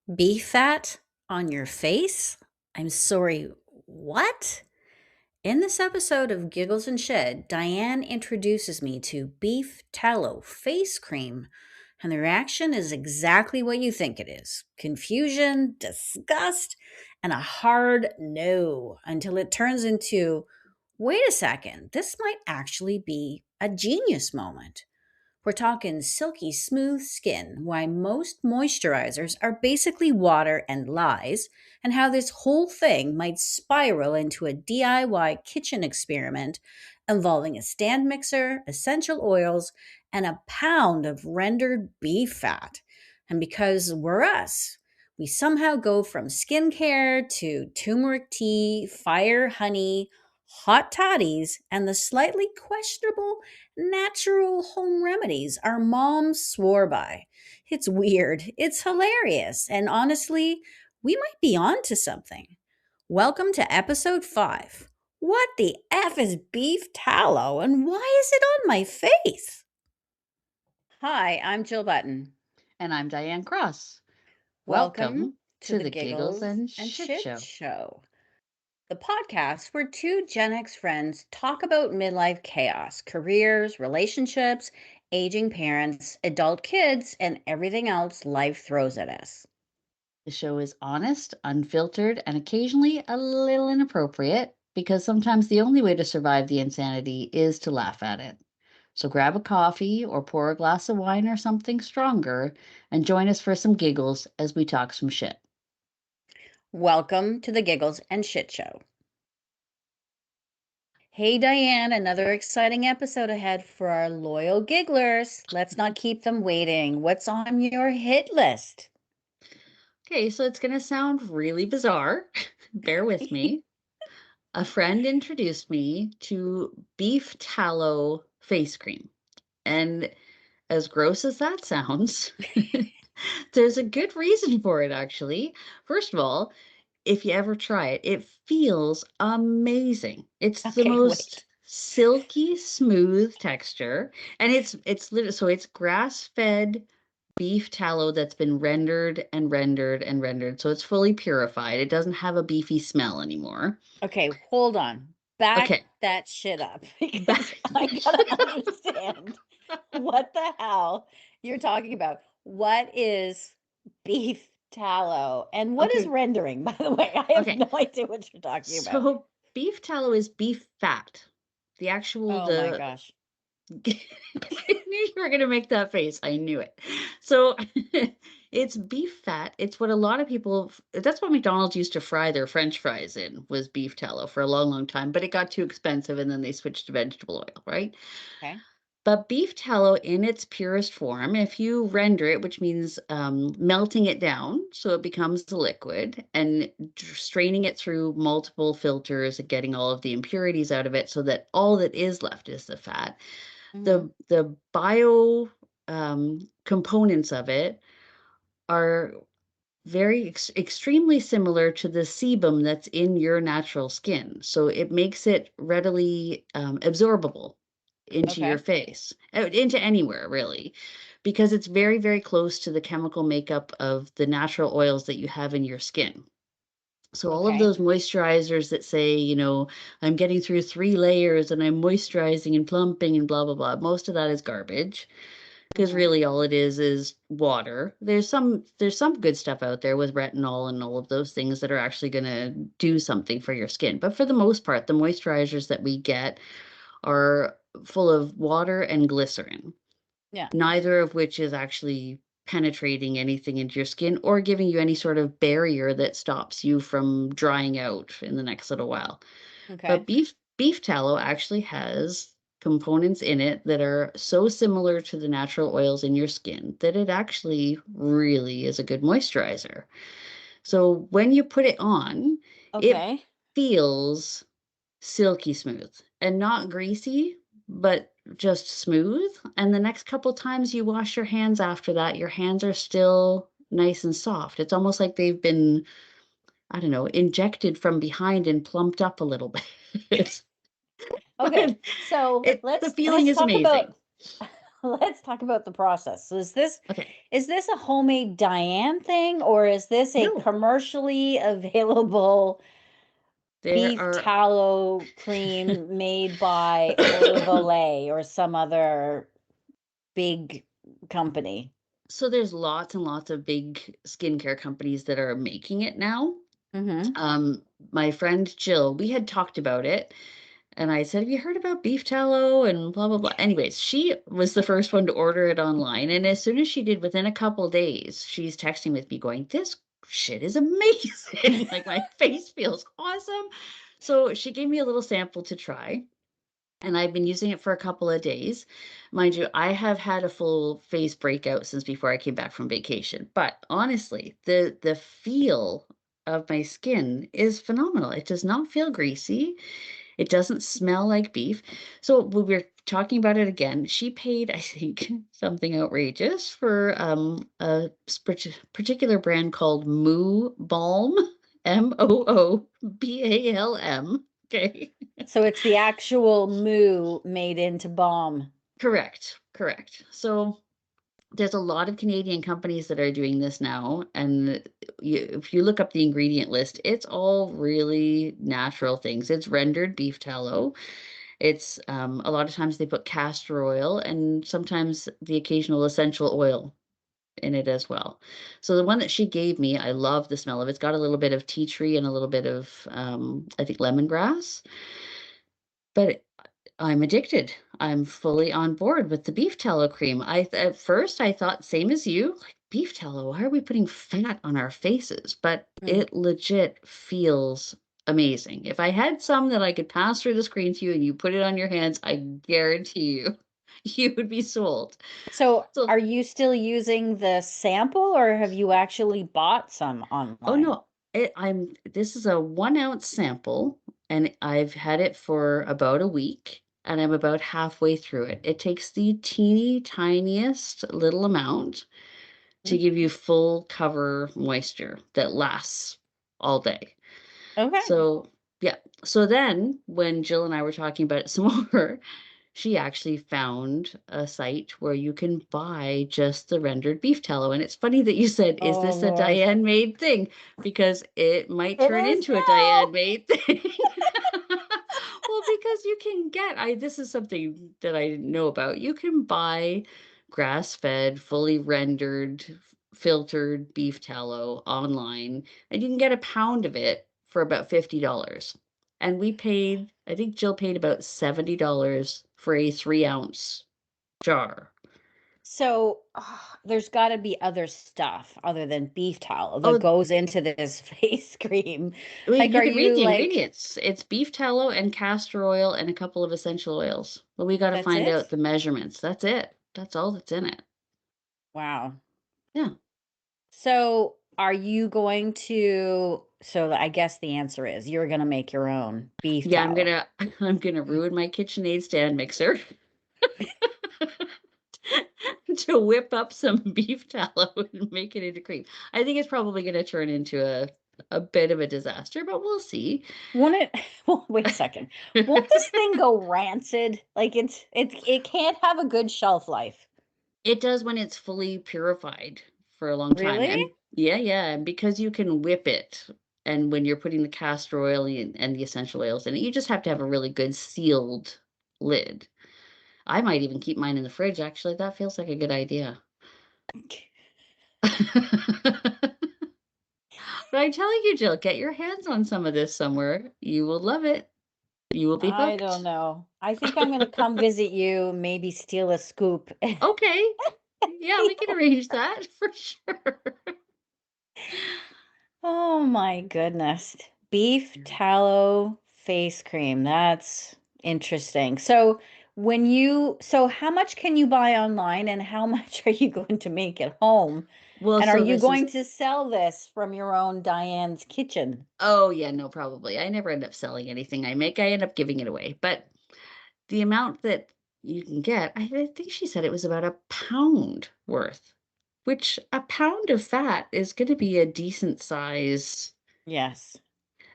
Beef fat on your face? I'm sorry, what? In this episode of Giggles and Shed, Diane introduces me to beef tallow face cream, and the reaction is exactly what you think it is: confusion, disgust, and a hard no until it turns into, wait a second, this might actually be a genius moment. We're talking silky smooth skin, why most moisturizers are basically water and lies, and how this whole thing might spiral into a DIY kitchen experiment involving a stand mixer, essential oils, and a pound of rendered beef fat. And because we're us, we somehow go from skincare to turmeric tea, fire honey, hot toddies, and the slightly questionable natural home remedies our moms swore by. It's weird, it's hilarious, and honestly, we might be onto something. Welcome to episode 5. What the F is beef tallow and why is it on my face? Hi, I'm Jill Button. And I'm Diane Cross. Welcome Welcome to to the the Giggles Giggles and and Shit Shit Show. Show, the podcast where two Gen X friends talk about midlife chaos, careers, relationships, aging parents, adult kids, and everything else life throws at us. The show is honest, unfiltered, and occasionally a little inappropriate because sometimes the only way to survive the insanity is to laugh at it. So grab a coffee or pour a glass of wine or something stronger and join us for some giggles as we talk some shit. Welcome to the Giggles and Shit Show. Hey, Diane, another exciting episode ahead for our loyal gigglers. Let's not keep them waiting. What's on your hit list? Okay, so it's going to sound really bizarre. Bear with me. A friend introduced me to beef tallow face cream. And as gross as that sounds, there's a good reason for it, actually. First of all, if you ever try it, it feels amazing. It's the Okay, most wait. silky smooth texture, and it's literally so it's grass-fed beef tallow that's been rendered and rendered and rendered, so it's fully purified. It doesn't have a beefy smell anymore. Okay, hold on. Back Okay. that shit up because Back I that gotta shit understand what the hell you're talking about. What is beef tallow and what is Okay. rendering, by the way? I have Okay. no idea what you're talking about. So beef tallow is beef fat. The actual Oh my the gosh. I knew you were gonna make that face. I knew it. So it's beef fat. It's what a lot of people that's what McDonald's used to fry their French fries in was beef tallow for a long, long time, but it got too expensive and then they switched to vegetable oil, right? Okay. But beef tallow in its purest form, if you render it, which means melting it down so it becomes a liquid and straining it through multiple filters and getting all of the impurities out of it so that all that is left is the fat, Hmm. the bio components of it are very extremely similar to the sebum that's in your natural skin. So it makes it readily absorbable into your Okay. face, into anywhere really, because it's very, very close to the chemical makeup of the natural oils that you have in your skin. So all of Okay. those moisturizers that say, I'm getting through 3 layers and I'm moisturizing and plumping and blah, blah, blah, most of that is garbage because Hmm. really all it is water. There's some good stuff out there with retinol and all of those things that are actually going to do something for your skin. But for the most part, the moisturizers that we get are full of water and glycerin, Yeah. neither of which is actually penetrating anything into your skin or giving you any sort of barrier that stops you from drying out in the next little while. Okay. But beef tallow actually has components in it that are so similar to the natural oils in your skin that it actually really is a good moisturizer. So when you put it on, it Okay. feels silky smooth and not greasy, but just smooth. And the next couple times you wash your hands after that, your hands are still nice and soft. It's almost like they've been, I don't know, injected from behind and plumped up a little bit. Okay. But So the let's feeling let's is talk amazing. about let's talk about the process. So Okay. is this a homemade Diane thing, or is this a No, commercially available there beef are tallow cream made by Olivole or some other big company? so there's lots and lots of big skincare companies that are making it now. Mhm. Um, my friend Jill, we had talked about it, and I said, "Have you heard about beef tallow?" And blah blah blah. Anyways, she was the first one to order it online, and as soon as she did, within a couple days, she's texting with me going, "This shit is amazing! Like my face feels awesome." So she gave me a little sample to try, and I've been using it for a couple of days. Mind you, I have had a full face breakout since before I came back from vacation. But honestly, the feel of my skin is phenomenal. It does not feel greasy. It doesn't smell like beef. So when we're talking about it again, she paid, I think, something outrageous for particular brand called Moo Balm, Moobalm. Okay. So it's the actual moo made into balm. Correct, correct. So there's a lot of Canadian companies that are doing this now, and if you look up the ingredient list, it's all really natural things. It's rendered beef tallow. It's a lot of times they put castor oil and sometimes the occasional essential oil in it as well. So the one that she gave me, I love the smell of. It's got a little bit of tea tree and a little bit of I think lemongrass. But I'm addicted. I'm fully on board with the beef tallow cream. At first I thought same as you, like beef tallow, why are we putting fat on our faces? But Mm. it legit feels amazing. If I had some that I could pass through the screen to you and you put it on your hands, I guarantee you, you would be sold. So So are you still using the sample, or have you actually bought some oh, online? no, this is a 1-ounce sample, and I've had it for about a week, and I'm about halfway through it. It takes the teeny tiniest little amount to Mm. give you full cover moisture that lasts all day. Okay. So, yeah. So then when Jill and I were talking about it some more, she actually found a site where you can buy just the rendered beef tallow. And it's funny that you said, "Is Oh, this a Lord. Diane made thing?" Because it might It turn is into a now. Diane made thing. Well, because you can get, this is something that I didn't know about. You can buy grass-fed, fully rendered, filtered beef tallow online, and you can get a pound of it for about $50. And we paid, I think Jill paid about $70 for a 3-ounce jar. So, there's gotta be other stuff other than beef tallow that Oh, goes into this face cream. I mean, Like, you are can read you the like, ingredients. It's beef tallow and castor oil and a couple of essential oils. But we got to that's find out it? the measurements. That's it. That's all that's in it. Wow. Yeah. So, are you going to so I guess the answer is you're gonna make your own beef Yeah, I'm tallow. gonna I'm gonna ruin my KitchenAid stand mixer to whip up some beef tallow and make it into cream. I think it's probably gonna turn into a bit of a disaster, but we'll see. Won't it well, wait a second. Won't this thing go rancid? Like, it can't have a good shelf life. It does when it's fully purified for a long time, Really? and yeah, yeah, and because you can whip it, and when you're putting the castor oil in and the essential oils in it, you just have to have a really good sealed lid. I might even keep mine in the fridge, actually, that feels like a good idea. But I'm telling you, Jill, get your hands on some of this somewhere. You will love it. You will be I don't hooked. know. I think I'm gonna come visit you, maybe steal a scoop. Okay. Yeah, See. we can arrange that for sure. Oh my goodness. Beef tallow face cream. That's interesting. So how much can you buy online and how much are you going to make at home? Well, And are so you this is going to sell this from your own Diane's kitchen? oh, yeah, no, probably. I never end up selling anything I make. I end up giving it away. But the amount that you can get, I think she said it was about a pound worth, which a pound of fat is going to be a decent size. Yes.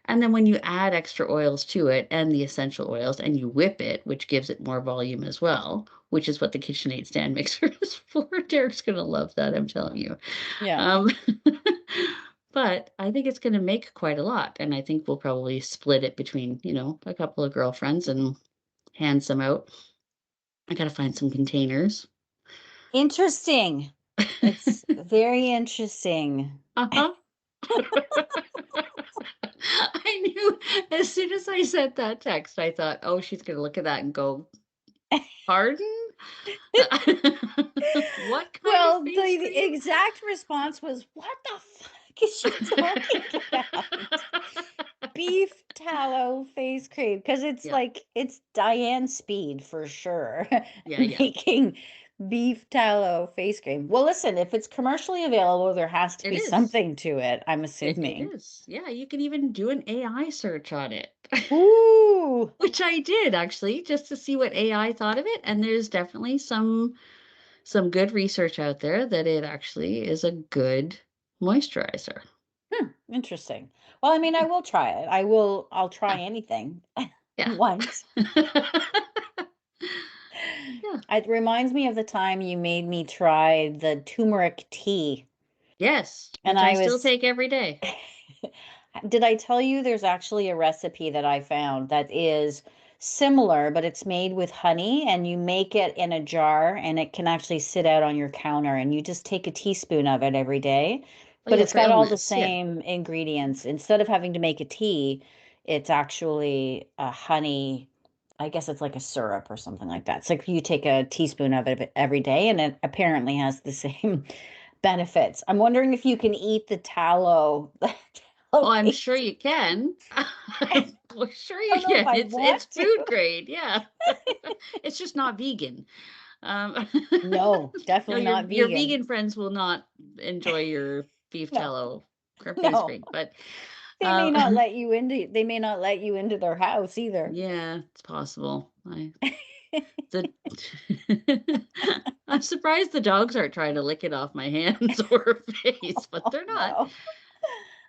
And then when you add extra oils to it and the essential oils and you whip it, which gives it more volume as well, which is what the KitchenAid stand mixer is for. Derek's gonna love that, I'm telling you. Yeah. Um, but I think it's gonna make quite a lot, and I think we'll probably split it between, a couple of girlfriends and hand some out. I gotta find some containers. Interesting. It's very interesting. Uh-huh. I knew as soon as I sent that text, I thought, "Oh, she's gonna look at that and go, 'Pardon? What kind of Well, face the cream?'" exact response was, "What the fuck is she talking about?" Beef tallow face cream, because it's Yeah. like it's Diane speed for sure. Yeah, yeah. Making beef tallow face cream. Well, listen, if it's commercially available, there has to It be is. something to it, I'm It assuming. is. Yeah, you can even do an AI search on it, Ooh. which I did actually, just to see what AI thought of it, and there's definitely some good research out there that it actually is a good moisturizer. Interesting. Well, I mean, I will try it. I'll try anything Yeah. once. Yeah. Yeah. It reminds me of the time you made me try the turmeric tea. Yes, And which I I still was take every day. Did I tell you there's actually a recipe that I found that is similar, but it's made with honey and you make it in a jar and it can actually sit out on your counter and you just take a teaspoon of it every day. Oh, But yeah, it's for got all the illness, yeah. same ingredients. Instead of having to make a tea, it's actually a honey. I guess it's like a syrup or something like that. It's like you take a teaspoon of it every day and it apparently has the same benefits. I'm wondering if you can eat the tallow, the Oh, tallow I'm sure paste. you can. I I'm sure you don't know if can. I It's want to. food grade, yeah. It's just not vegan. Um, No, no, definitely not your vegan. vegan friends will not enjoy your beef No, tallow face no. cream, but, They may um, not let you into they may not let you into their house either. yeah, it's possible. The I'm surprised the dogs aren't trying to lick it off my hands or face, but Oh, they're not. no.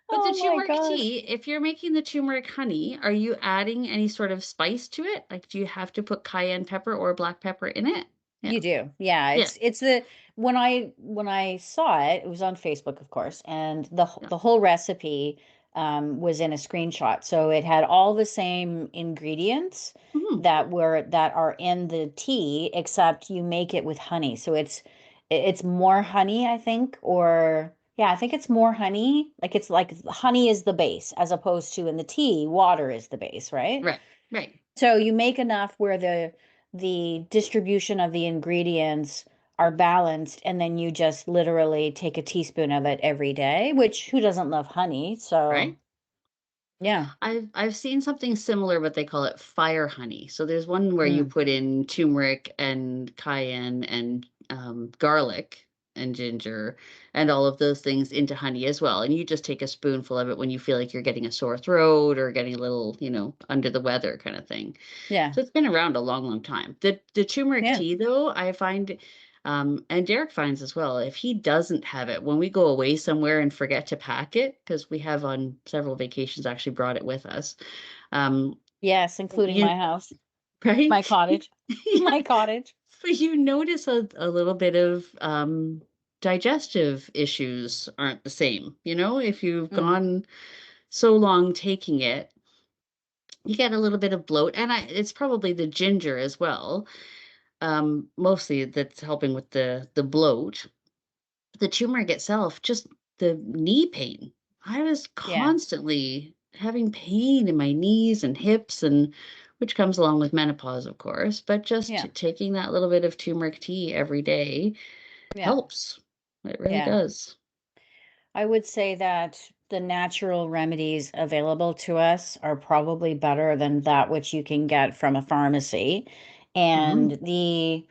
But the Oh my turmeric gosh. tea, if you're making the turmeric honey, are you adding any sort of spice to it? Like, do you have to put cayenne pepper or black pepper in it? Yeah. You do. Yeah, Yeah. it's the when I saw it, it was on Facebook, of course, and Yeah. the whole recipe was in a screenshot. So it had all the same ingredients Mhm. that are in the tea, except you make it with honey. So it's more honey, I think, or yeah, I think it's more honey. It's like honey is the base, as opposed to in the tea, water is the base, right? Right. Right. So you make enough where the distribution of the ingredients are balanced, and then you just literally take a teaspoon of it every day, which who doesn't love honey? So, Right. yeah. I've seen something similar, but they call it fire honey. So there's one where you Mm, put in turmeric and cayenne and garlic and ginger and all of those things into honey as well. And you just take a spoonful of it when you feel like you're getting a sore throat or getting a little, under the weather kind of thing. yeah. So it's been around a long, long time. The turmeric Yeah. tea, though, I find, and Derek finds as well, if he doesn't have it, when we go away somewhere and forget to pack it, because we have on several vacations actually brought it with us. Um, Yes, including you my house, right? my cottage, Yeah. my cottage. But you notice a little bit of digestive issues aren't the same. If you've Mm, gone so long taking it, you get a little bit of bloat, and it's probably the ginger as well. Mostly that's helping with the bloat. The turmeric itself, just the knee pain. I was yeah. constantly having pain in my knees and hips, and which comes along with menopause, of course, but just Yeah. taking that little bit of turmeric tea every day Yeah. helps. It really Yeah. does. I would say that the natural remedies available to us are probably better than that which you can get from a pharmacy. And Mhm. the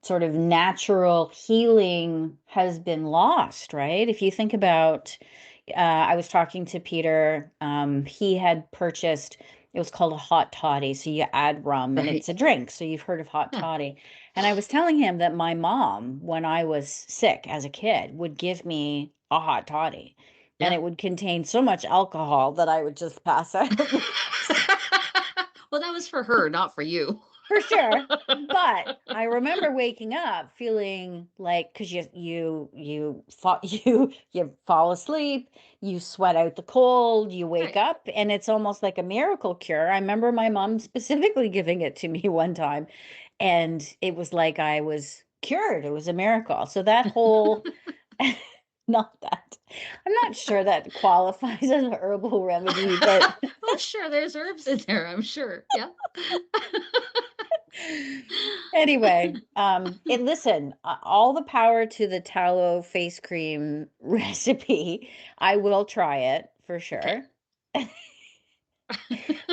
sort of natural healing has been lost, right? If you think about, I was talking to Peter, he had purchased, it was called a hot toddy. So you add rum and it's Right. a drink. So you've heard of hot Yeah. toddy. And I was telling him that my mom, when I was sick as a kid, would give me a hot toddy. and Yeah. it would contain so much alcohol that I would just pass out. Well, that was for her, not for you. For sure. But I remember waking up feeling like, because you fall you fall asleep, you sweat out the cold, you wake Right. up, and it's almost like a miracle cure. I remember my mom specifically giving it to me one time, and it was like I was cured. It was a miracle. So that whole not that I'm not sure that qualifies as a herbal remedy, but Oh, sure, there's herbs in there, I'm sure. Yeah. anyway, listen, all the power to the tallow face cream recipe. I will try it for Okay. sure.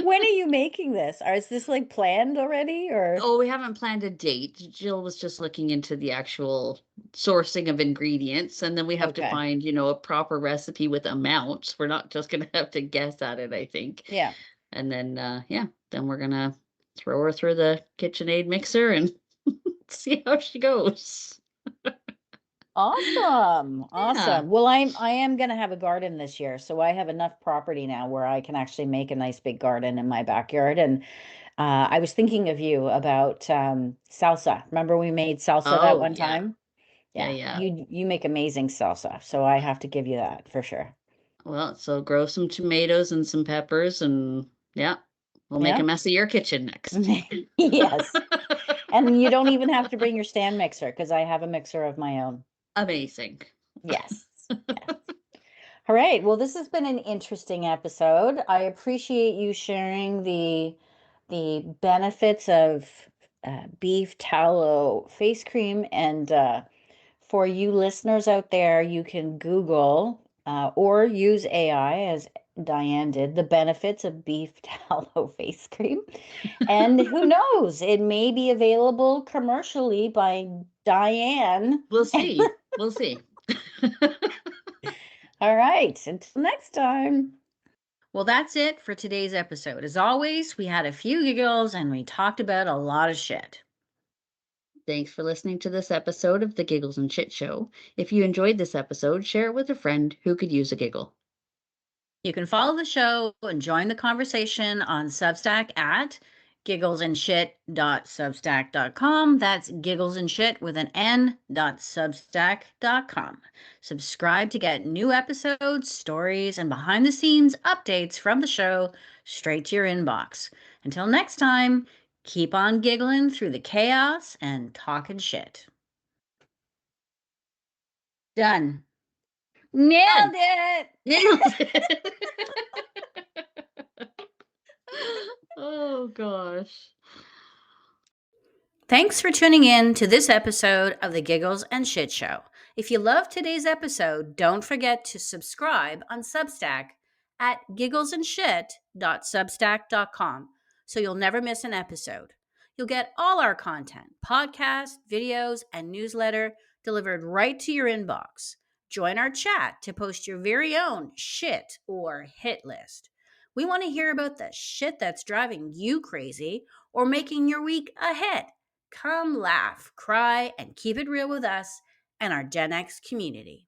When are you making this? Or is this like planned already or Oh, we haven't planned a date. Jill was just looking into the actual sourcing of ingredients, and then we have to okay. find, a proper recipe with amounts. We're not just gonna have to guess at it, I think. Yeah. And then, yeah, then we're gonna throw her through the KitchenAid mixer and see how she goes. Awesome. Yeah. Awesome. Well, I am gonna have a garden this year, so I have enough property now where I can actually make a nice big garden in my backyard. And I was thinking of you about salsa. Remember we made salsa that Oh, one yeah. time? Yeah, Yeah, yeah. you make amazing salsa, so I have to give you that for sure. Well, so grow some tomatoes and some peppers, and yeah, we'll make a Yeah. mess of your kitchen next. Yes. And you don't even have to bring your stand mixer because I have a mixer of my own. Amazing. Yes. Yes. All right. Well, this has been an interesting episode. I appreciate you sharing the benefits of beef tallow face cream. And for you listeners out there, you can Google or use AI, as Diane did, the benefits of beef tallow face cream. And who knows, it may be available commercially by Diane. We'll see. We'll see. All right. Until next time. Well, that's it for today's episode. As always, we had a few giggles and we talked about a lot of shit. Thanks for listening to this episode of the Giggles and Shit Show. If you enjoyed this episode, share it with a friend who could use a giggle. You can follow the show and join the conversation on Substack at gigglesandshit.substack.com. That's giggles and shit with an n.substack.com. Subscribe to get new episodes, stories, and behind the scenes updates from the show straight to your inbox. Until next time, keep on giggling through the chaos and talking shit. Done. Done. Nailed it. Nailed it. Oh gosh. Thanks for tuning in to this episode of the Giggles and Shit Show. If you loved today's episode, don't forget to subscribe on Substack at gigglesandshit.substack.com so you'll never miss an episode. You'll get all our content, podcasts, videos, and newsletter delivered right to your inbox. Join our chat to post your very own shit or hit list. We want to hear about the shit that's driving you crazy or making your week a hit. Come laugh, cry, and keep it real with us and our Gen X community.